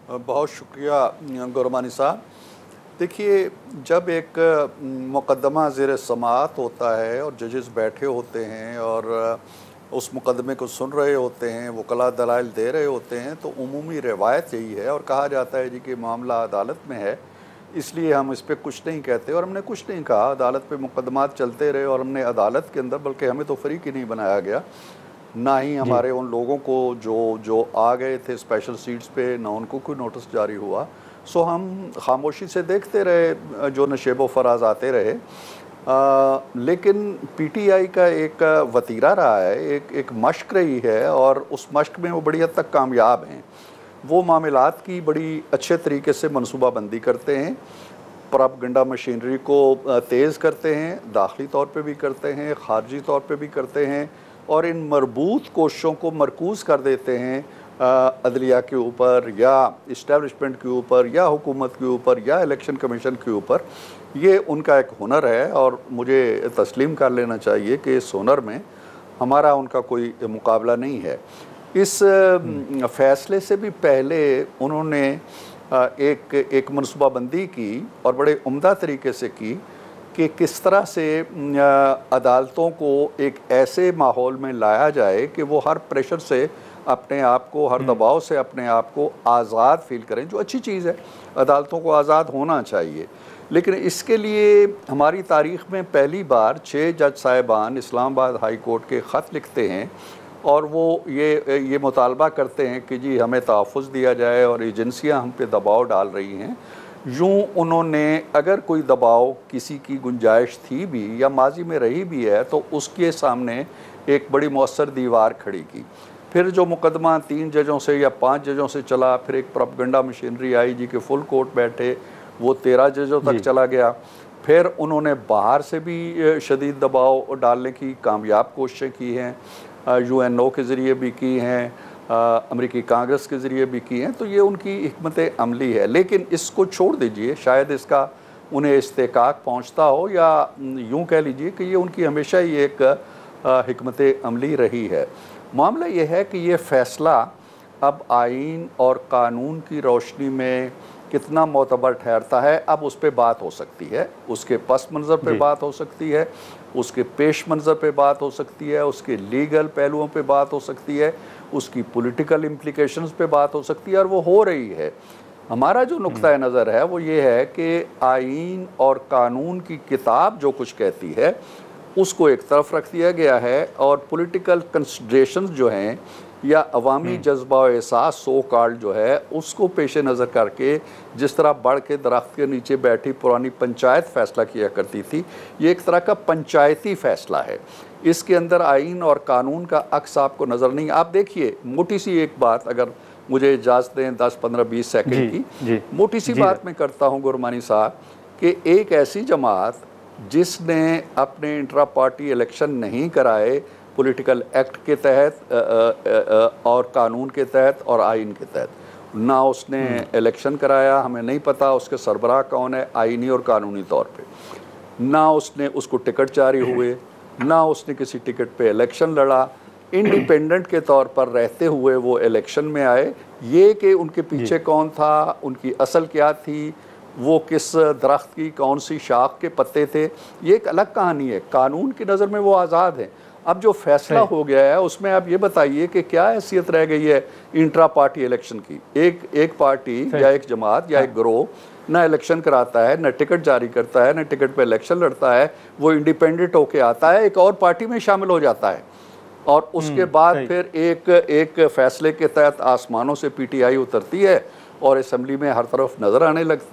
बहुत शुक्रिया गुरमानी साहब। देखिए, जब एक मुकदमा ज़ेर समाअत होता है और जजेस बैठे होते हैं और उस मुकदमे को सुन रहे होते हैं, वकला दलाइल दे रहे होते हैं, तो उमूमी रवायत यही है और कहा जाता है जी कि मामला अदालत में है, इसलिए हम इस पर कुछ नहीं कहते। और हमने कुछ नहीं कहा, अदालत पे मुकदमात चलते रहे और हमने अदालत के अंदर, बल्कि हमें तो फरीक ही नहीं बनाया गया, ना ही हमारे उन लोगों को जो आ गए थे स्पेशल सीट्स पे, ना उनको कोई नोटिस जारी हुआ। सो हम खामोशी से देखते रहे, जो नशेब व फराज आते रहे। लेकिन पीटीआई का एक वतीरा रहा है, एक मश्क रही है और उस मश्क में वो बड़ी हद तक कामयाब हैं। वो मामलात की बड़ी अच्छे तरीके से मनसूबाबंदी करते हैं, प्रोपेगेंडा मशीनरी को तेज़ करते हैं, दाखिली तौर पे भी करते हैं, ख़ारजी तौर पे भी करते हैं, और इन मरबूत कोशिशों को मरकूज़ कर देते हैं अदलिया के ऊपर या इस्टेब्लिशमेंट के ऊपर या हुकूमत के ऊपर या इलेक्शन कमीशन के ऊपर। ये उनका एक हुनर है और मुझे तस्लीम कर लेना चाहिए कि इस हुनर में हमारा उनका कोई मुकाबला नहीं है। इस फ़ैसले से भी पहले उन्होंने एक मनसूबाबंदी की और बड़े उम्दा तरीके से की कि किस तरह से अदालतों को एक ऐसे माहौल में लाया जाए कि वो हर प्रेशर से अपने आप को, हर दबाव से अपने आप को आज़ाद फील करें, जो अच्छी चीज़ है। अदालतों को आज़ाद होना चाहिए, लेकिन इसके लिए हमारी तारीख़ में पहली बार 6 जज साहिबान इस्लामाबाद हाई कोर्ट के ख़त लिखते हैं और वो ये मुतालबा करते हैं कि जी हमें तहफ़्फ़ुज़ दिया जाए और एजेंसियाँ हम पे दबाव डाल रही हैं। यूँ उन्होंने अगर कोई दबाव किसी की गुंजाइश थी भी या माजी में रही भी है तो उसके सामने एक बड़ी मौसर दीवार खड़ी की। फिर जो मुकदमा 3 जजों से या 5 जजों से चला, फिर एक प्रोपेगेंडा मशीनरी आई जी के फुल कोर्ट बैठे, वो 13 जजों तक चला गया। फिर उन्होंने बाहर से भी शदीद दबाव डालने की कामयाब कोशिशें की हैं, UNO के ज़रिए भी की हैं, अमेरिकी कांग्रेस के ज़रिए भी की हैं। तो ये उनकी हिकमत अमली है। लेकिन इसको छोड़ दीजिए, शायद इसका उन्हें इस्तेकाक पहुँचता हो, या यूँ कह लीजिए कि ये उनकी हमेशा ही एक हिकमत अमली रही है। मामला ये है कि ये फ़ैसला अब आइन और कानून की रोशनी में कितना मोतबर ठहरता है, अब उस पर बात हो सकती है। उसके पस मंज़र पे बात हो सकती है, उसके पेश मंज़र पे बात हो सकती है, उसके लीगल पहलुओं पे बात हो सकती है, उसकी पॉलिटिकल इम्प्लिकेशंस पे बात हो सकती है, और वो हो रही है। हमारा जो नुक्ता नज़र है वो ये है कि आइन और कानून की किताब जो कुछ कहती है उसको एक तरफ रख दिया गया है, और पॉलिटिकल कंसिडरेशंस जो हैं या अवामी जज्बा और एहसास सो कॉल्ड जो है उसको पेश नज़र करके, जिस तरह बढ़ के दरख्त के नीचे बैठी पुरानी पंचायत फ़ैसला किया करती थी, ये एक तरह का पंचायती फ़ैसला है। इसके अंदर आइन और कानून का अक्स आपको नज़र नहीं। आप देखिए, मोटी सी एक बात, अगर मुझे इजाज़त दें 10, 15, 20 सेकेंड की मोटी सी बात मैं करता हूँ गुरमानी साहब, कि एक ऐसी जमात जिसने अपने इंट्रा पार्टी इलेक्शन नहीं कराए पॉलिटिकल एक्ट के तहत और कानून के तहत और आइन के तहत, ना उसने इलेक्शन कराया, हमें नहीं पता उसके सरबराह कौन है आइनी और कानूनी तौर पे, ना उसने उसको टिकट जारी हुए, ना उसने किसी टिकट पे इलेक्शन लड़ा, इंडिपेंडेंट के तौर पर रहते हुए वो इलेक्शन में आए। ये कि उनके पीछे कौन था, उनकी असल क्या थी, वो किस दरख्त की कौन सी शाख के पत्ते थे, ये एक अलग कहानी है। कानून की नज़र में वो आज़ाद हैं। अब जो फैसला हो गया है उसमें आप ये बताइए कि क्या हैसियत रह गई है इंट्रा पार्टी इलेक्शन की। एक पार्टी या एक जमात या एक ग्रोह ना इलेक्शन कराता है, ना टिकट जारी करता है, ना टिकट पे इलेक्शन लड़ता है, वो इंडिपेंडेंट होके आता है, एक और पार्टी में शामिल हो जाता है, और उसके बाद फिर एक फैसले के तहत आसमानों से पीटीआई उतरती है और असेंबली में हर तरफ नज़र आने लगती है।